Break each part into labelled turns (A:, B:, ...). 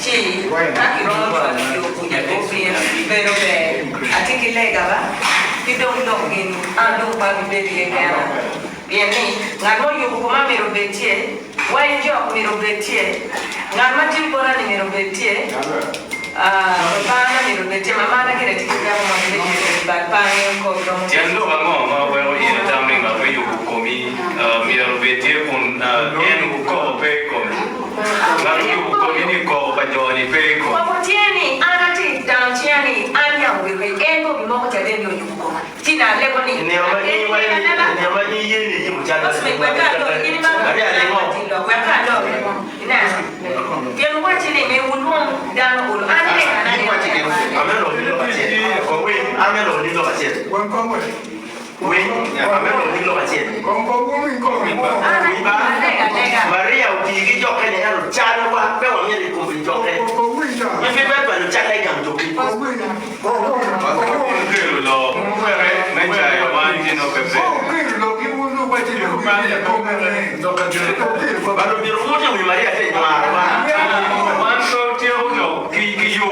A: Sí, aquí no pero así que le gaba, y don't in ando para vivir que era. Bien, ganó yo como mi robetie, why job mi robetie, ganó timbora ni mi robetie, pana mi robetie, mamá la que le tiene como mi robetie, pana con
B: Tiendo vamos, bueno, y también va a yo comí mi robetie con en co pe con. Lalu yo comí ni co pa yo ni pe con.
A: Kwa tieni ana ti down tieni anya we we endo bi mo tele ni oyu ko. Ti na le ko ni.
C: Ne ma ni ye ni mu jana.
A: Os me kweka do ini ma.
C: Ari ale ngo.
A: Kweka do. Ina. Ye mo ti ni me wun mo dan ul ane kana ni.
C: Amelo ni lo bache. Ko we amelo ni lo bache.
D: Wan ko we.
C: We amelo ni lo bache. Maria utigi joke ni halo chana wa pe wa nyeri kumbi joke. Ni fi ba ba cha dai gam joke.
B: Pero lo fue me ya yo man ni no pepe.
C: Ba lo mi ru ni Maria te ma.
B: Man so te uno ki yo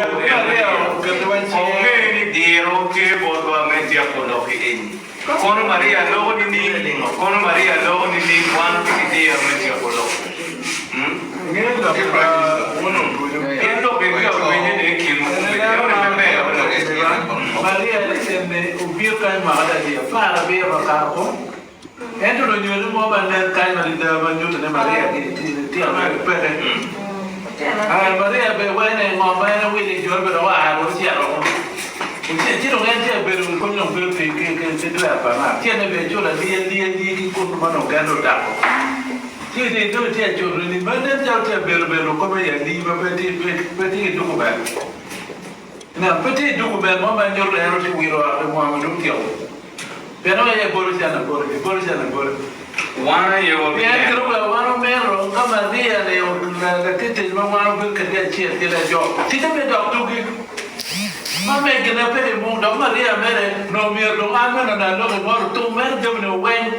B: ni dero ke bodo me dia ko lo ki en. Kono Maria lo ni kono Maria lo ni wan ki dia me dia ko lo. Endo be yo me ni ki mo
E: Maria sende ubio kai magada dia para be rakako endo no nyoro mo banda kai malida banyo ne Maria ti ama pere Maria be wene mo bana wili jor be wa ro si aro ti ro ngente be ro ko nyom be ke se dra pa ma ti ne be jola li ko no mano gando da ti de do ti jo ni banda ja ti be ro ko be ya li ba be ti do ko ba na petit dugu ben mo ba ñor ero ci wiro ak mo am dum tiaw pero ye borja na
B: wana ye wo
E: bien kro la wana mero kama dia le la tete mo wana bu ka dia ci de la jo ti te be dok dugu ma me gena pe mo do Maria mere no mi do amena na lo mo to mer de no wen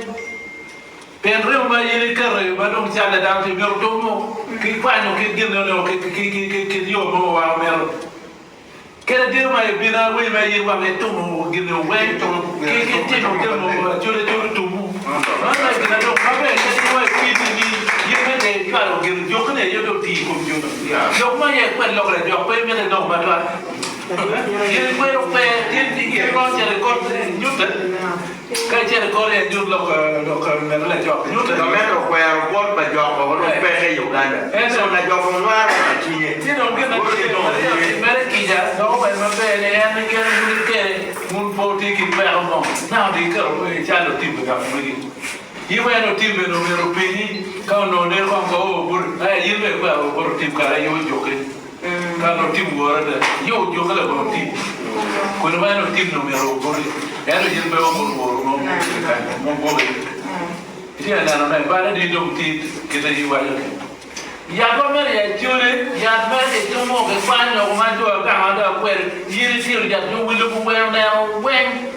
E: ben re ma ye kare ba do ci ala da ci mer do mo ki kwa no ki gena no ki yo mo wa mero Kera dia mai bina we mai ye wa metu mo gine we to ke te no mo jole tu mo ana gina do kabe ke wa ti ni ye me de ka ro gine jo kne ye do ti ko jo jo ma ye kwa lo re jo pe me de no ma to ye ko ro pe ye ro je re ko nyuta ka je re ko re ju lo ka me le jo nyuta
C: No me ro kwa ro ba jo ko ro pe ke Uganda. So na jo ko wa ra ti ye.
E: ti no gina ti no mere ki ja no ba ma be le ya ne ke mun po ti ki pe mo na di ka ro e cha lo ti ga mo ni yi wa no ti me no me ro pe ni ka no ne ko ko bur yi me ko bur ti ka yo jo ke ka no ti mo ra da yo jo ka la bur ti ko no ba no ti no me ro bur ya no yi me ko bur mo ka mo bo ti na no ba di do ti ke ta yi wa yo ya ko mere ya jole ya mere to mo ke kwano ko ma jo ka ma da kwer yiri sir ya jo wilu ko wer na wen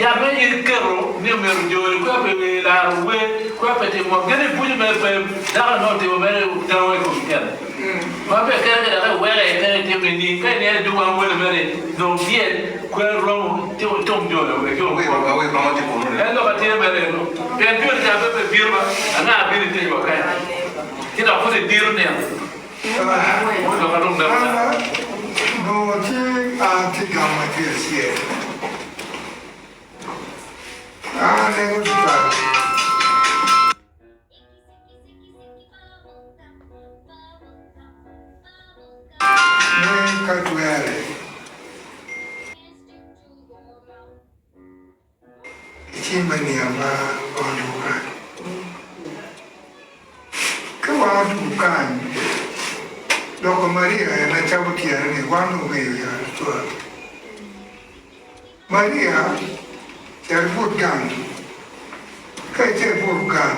E: ya be yiri kero ni me jole ko be la we ko pe te mo gene buji me pe da no te mo mere da we ko ken ma be kere da we re kere te me ni ke ne du wa mo mere no bien ko ro te o tom jole we ko
D: We mama ti ko no.
E: e lo ba te mere no pe tu ja be birma ana bi te yo ka kita ko de dir ne mo do ka dum da
D: No ti anti gamma ti sie. Ne ko ta. Ne ka tu are. Ti mani ama onu ka. Kawa du kan. Doko Maria na chabuti ya ni wanu me ya to. Maria terbut kan. Kai terbut kan.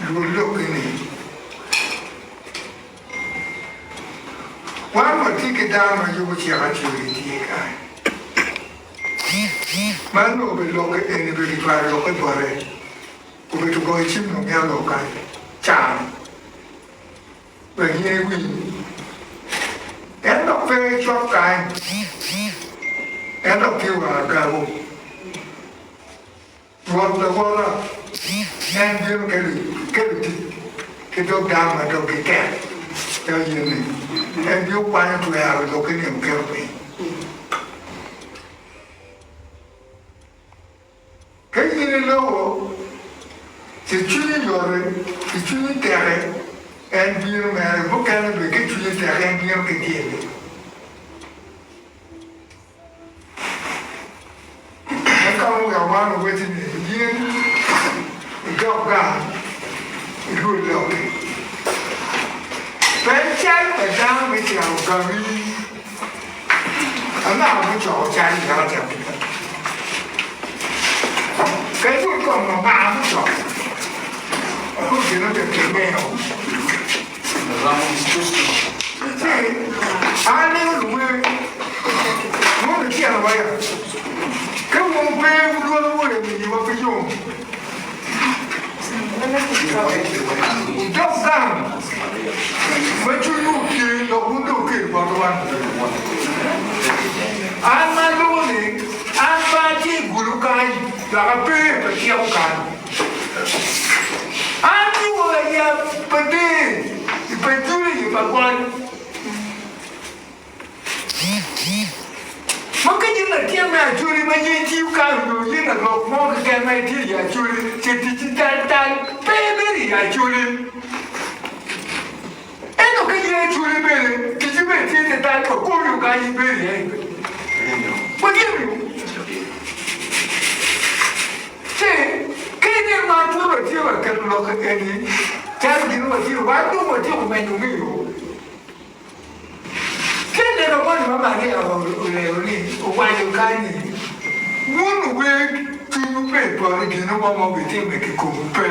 D: Lu ni. Wanu tiki dama yubuti ya churi ti kan. Manu be lo ke ni be fare lo ke bore. Ku be to go chim no ya lo kan. Cha. When you pe cho cái em đọc kêu là cả bộ còn là qua là em biết cái đâu đam mà đâu cái kẹt cho gì này em biết qua những tuổi nào rồi cái niềm kêu này cái gì này đâu chỉ chuyên rồi chỉ chuyên tệ em biết mà bố cái là về cái chuyên tệ em biết cái gì này em không gặp mà nó về thì nhiên gặp cả rồi rồi bé trai phải ra mới chào cả đi nào mới chọn trai ra chào cái cuối cùng là ba mới chọn không chỉ nó được cái mèo ai nếu đúng rồi muốn được kia là vậy cái mồm bé luôn luôn để mình vào cái dùng đau răng mấy chú nụ kia nó cũng đủ kiểu vào các bạn anh mà luôn thì anh ba chỉ gulu cái là cái bé phải kia không cần anh đi vào cái nhà bên đi bên chú đi vào quan mà cái gì là kia mà chú đi mà nhìn chiếu cao rồi gì là lộc mò cái này thì là chú đi chỉ tan bé bé thì là chú đi em nó cái gì chú đi bé cái gì bé thì tan có cô nhiều cái gì bé thì mà cái gì thế cái này mà chú là chú là cái lộc cái này cha đi nó chú vào đâu mà chú mà nhung nhiều cái này nó có gì mà cái ở đây qua nhiều cái này muốn về chú bé bỏ đi nó mà bị thêm cái cùng bé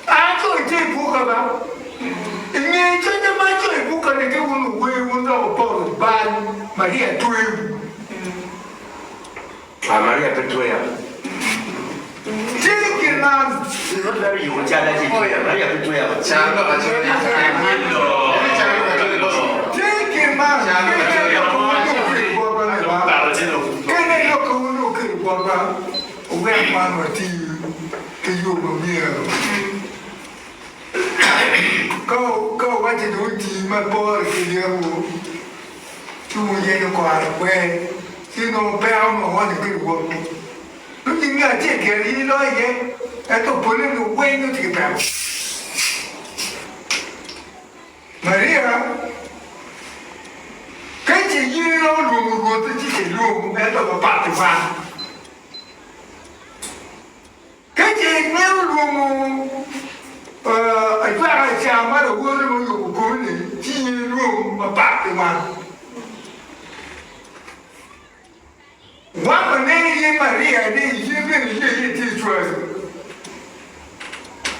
D: à tôi chơi bùa cả ba nghe cho nó mà chơi bùa cả này cái muốn về muốn đâu bỏ ban mà đi ăn thuê
C: à Mariaเป็นช่วยอ่ะ
D: chơi cái nào
C: รถแล้วอยู่จานได้ที่ช่วยอ่ะMariaเป็นช่วยอ่ะ
B: Chalo a chole em yendo.
D: chơi cái nào cái này nó không có cái bùa ba này ba cái này nó không có cái bùa ba ông em mang vào thì cái dùng mà nhiều câu quá chỉ đối chỉ mà bỏ cái điều chú nghe nó qua là quen chứ nó béo mà hoa thì cái bùa nó chỉ nghe chết cái gì nói vậy em tôi bữa nay nó quen nó thì béo Maria cái gì như nó luôn tôi chỉ thể luôn em tôi mà bắt được vào cái gì nếu luôn ở ra cha mà đâu có nó dùng của này chỉ luôn mà bắt được vào quá mà nên Maria đi như cái gì thì chơi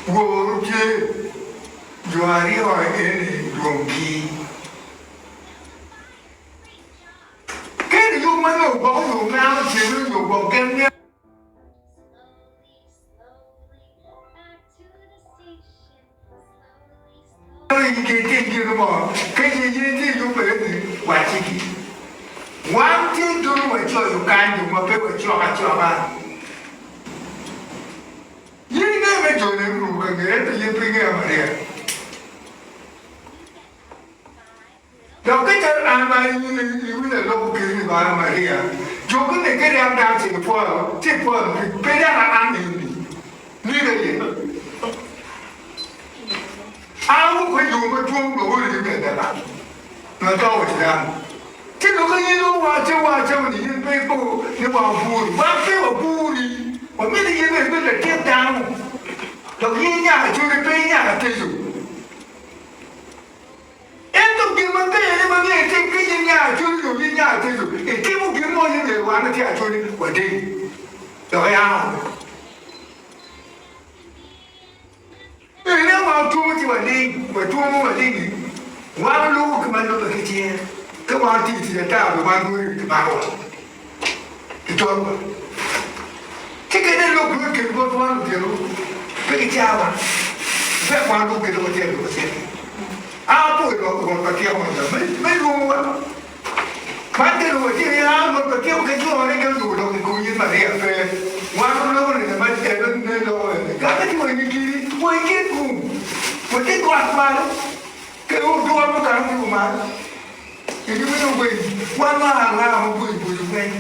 D: vô chơi Juari hỏi cái luồng gì cái này dùng mà nó bỏ dùng nào chỉ nó dùng bỏ kem nhé cái gì nó bỏ cái gì dùng về thì quả chỉ kì quán thiên tôi mà cho dùng cái dùng mà phải cho mà như thế mà cho nên dùng cái này thì như thế nghe mà đi đâu cái chân ăn mà như là lâu kỳ như vậy mà đi à, chỗ cái này cái đem ra chỉ phơi, chỉ phơi, bây giờ là ăn gì, như thế gì, ăn phải dùng cái chuông đồ để cái này là, nó đâu chỉ ăn, cái đồ cái gì đâu qua chơi thì những cái bộ, những bảo bùi, bao cái bảo bùi, và mấy cái gì này là chết đau, đâu như nhà chơi cái bây nhà là chơi gì em tôi kiếm mà nghe thêm cái gì nhà chơi rồi như nhà chơi rồi cái một kiếm mua như người bán nó thì chơi đi quả đi rồi à nếu mà chua thì phải đi mà chua mà đi quá lú cái mà nó là cái gì cái mà thì là ta phải mang người cái bao cái cho cái này lúc cái kiếm mua toan thì lúc cái cha mà phải mang lúc cái đồ tiền của tiền à bụi nó còn cái kia mà mấy luôn que eu que eu olhei que eu não me conheço Maria Fé. Quando eu olhei mas é não. Cada que eu aqui, foi que com. Foi que com as malas. Que eu dou a cara de uma. E eu não vou. Quando lá eu vou bem.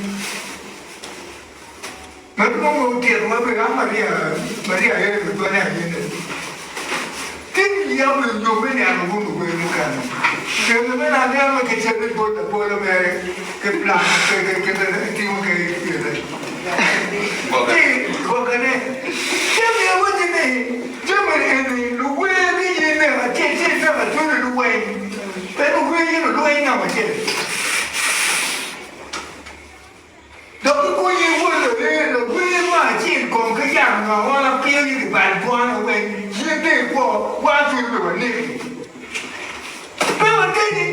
D: Mas não vou ter uma pegar Maria é que tô nem Quem ia me jogar no mundo com ele cara. Que eu não era que tinha de botar por a que plan que tinha que Gogane. Que me hoje nem. Que me no way ni nem que sabe tudo no way. Pero o way no way não é. Đâu có nhiều người ở đây là quê mà chỉ còn cái dạng mà hoa là kia như bản quan ở đây riêng đây qua chuyện về vấn đề bây giờ cái gì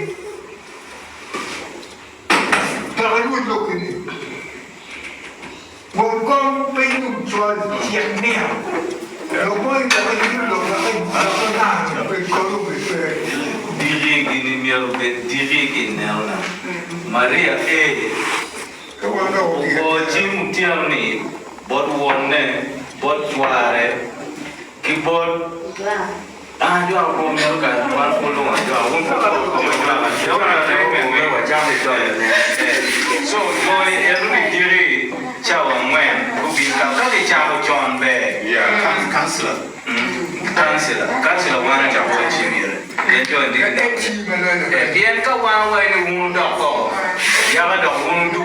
D: ta phải luôn lục cái gì một con bây dùng cho chuyện nghèo rồi mới ta phải dùng lục là cái làm là phải có lúc về
E: Diri gini miaro be diri gini na. Maria
D: cái quan đầu thì
E: o jim tiam ni bot wonne bot ware ki bot jo ko me ka wan ko lo jo won ko so mo ni every diri chawa mwen ko bi ka le chawa John be counselor wan cha ko chi mi le jo ndi
D: cái chi mà lên
E: bien ka wan wa ni un do ko ya ba do un du